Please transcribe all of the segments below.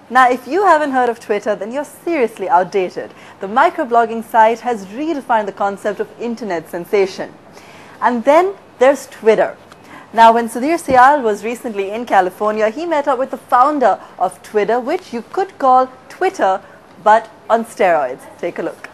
Now, if you haven't heard of Twitter, then you're seriously outdated. The microblogging site has redefined the concept of internet sensation. And then there's Twitter. Now, when Sudhir Syal was recently in California, he met up with the founder of Twitter, which you could call Twitter, but on steroids. Take a look.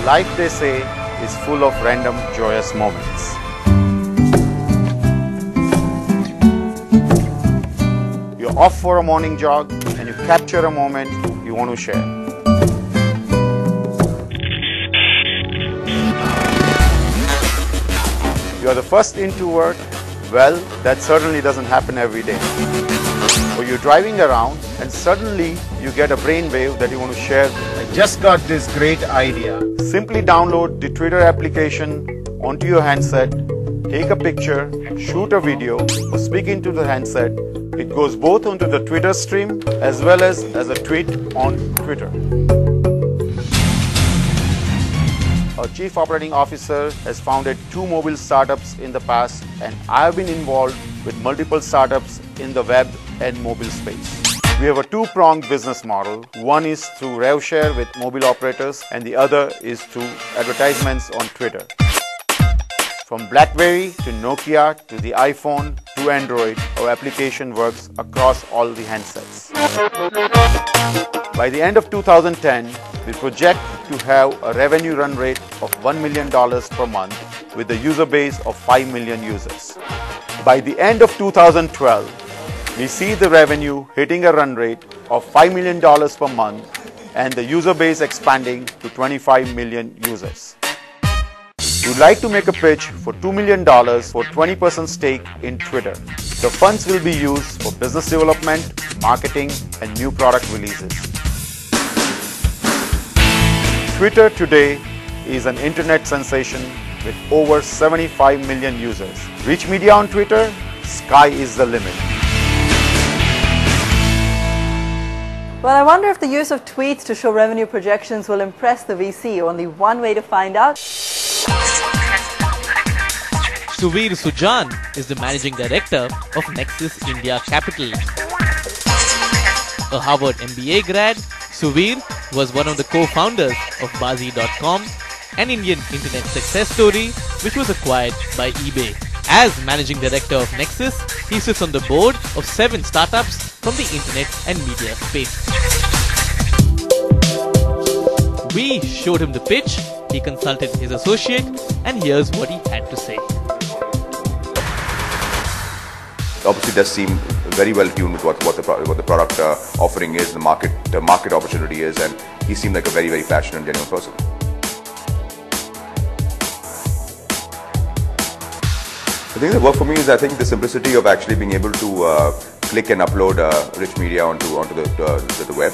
Life, they say, is full of random joyous moments. You're off for a morning jog and you capture a moment you want to share. You are the first into work. Well, that certainly doesn't happen every day. Or you're driving around and suddenly you get a brainwave that you want to share. I just got this great idea. Simply download the Twitter application onto your handset, take a picture, shoot a video, or speak into the handset. It goes both onto the Twitter stream as well as a tweet on Twitter. Our Chief Operating Officer has founded 2 mobile startups in the past, and I have been involved with multiple startups in the web and mobile space. We have a 2-pronged business model. One is through rev share with mobile operators, and the other is through advertisements on Twitter. From BlackBerry to Nokia to the iPhone to Android, our application works across all the handsets. By the end of 2010, we project to have a revenue run rate of $1 million per month with a user base of 5 million users. By the end of 2012, we see the revenue hitting a run rate of $5 million per month and the user base expanding to 25 million users. We'd like to make a pitch for $2 million for 20% stake in Twitter. The funds will be used for business development, marketing, and new product releases. Twitter today is an internet sensation with over 75 million users. Reach media on Twitter, sky is the limit. Well, I wonder if the use of tweets to show revenue projections will impress the VC. Only one way to find out. Suvir Sujan is the managing director of Nexus India Capital. A Harvard MBA grad, Suvir was one of the co-founders of Bazi.com, an Indian internet success story which was acquired by eBay. As managing director of Nexus, he sits on the board of 7 startups from the internet and media space. We showed him the pitch, he consulted his associate, and here's what he had to say. Obviously, does seem very well tuned with what the product offering is, the market opportunity is, and he seemed like a very, very passionate and genuine person. The thing that worked for me is, I think, the simplicity of actually being able to click and upload rich media onto the web,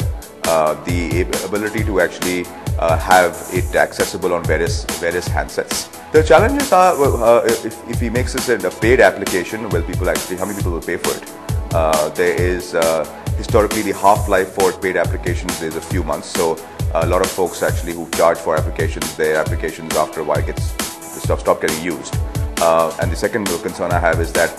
the ability to actually have it accessible on various handsets. The challenges are if he makes this a paid application, well, how many people will pay for it? There is historically the half-life for paid applications is a few months, so a lot of folks actually who charge for applications, their applications after a while stop getting used. And the second concern I have is that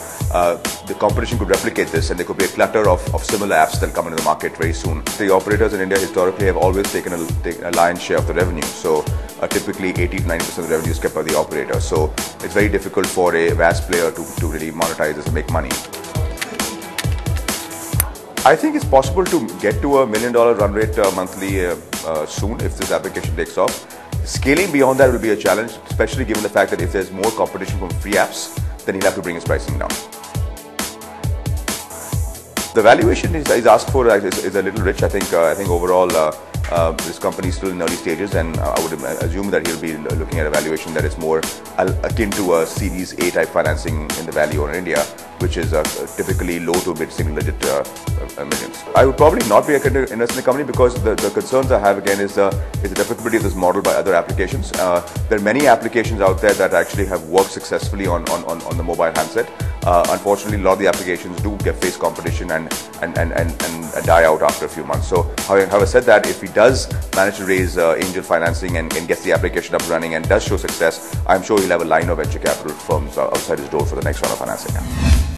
the competition could replicate this, and there could be a clutter of similar apps that will come into the market very soon. The operators in India historically have always taken a lion's share of the revenue. So typically 80 to 90% of the revenue is kept by the operator. So it's very difficult for a VAS player to really monetize this and make money. I think it's possible to get to $1 million run rate monthly soon if this application takes off. Scaling beyond that will be a challenge, especially given the fact that if there's more competition from free apps, then he'll have to bring his pricing down. The valuation is asked for is a little rich. I think overall this company is still in early stages, and I would assume that he'll be looking at a valuation that is more akin to a Series A type financing in the Valley or in India, which is typically low to mid single digit millions. I would probably not be invested in the company because the concerns I have again is the replicability of this model by other applications. There are many applications out there that actually have worked successfully on the mobile handset, unfortunately, a lot of the applications do face competition and die out after a few months. So, having said that, if he does manage to raise angel financing and gets the application up running and does show success, I'm sure he'll have a line of venture capital firms outside his door for the next round of financing.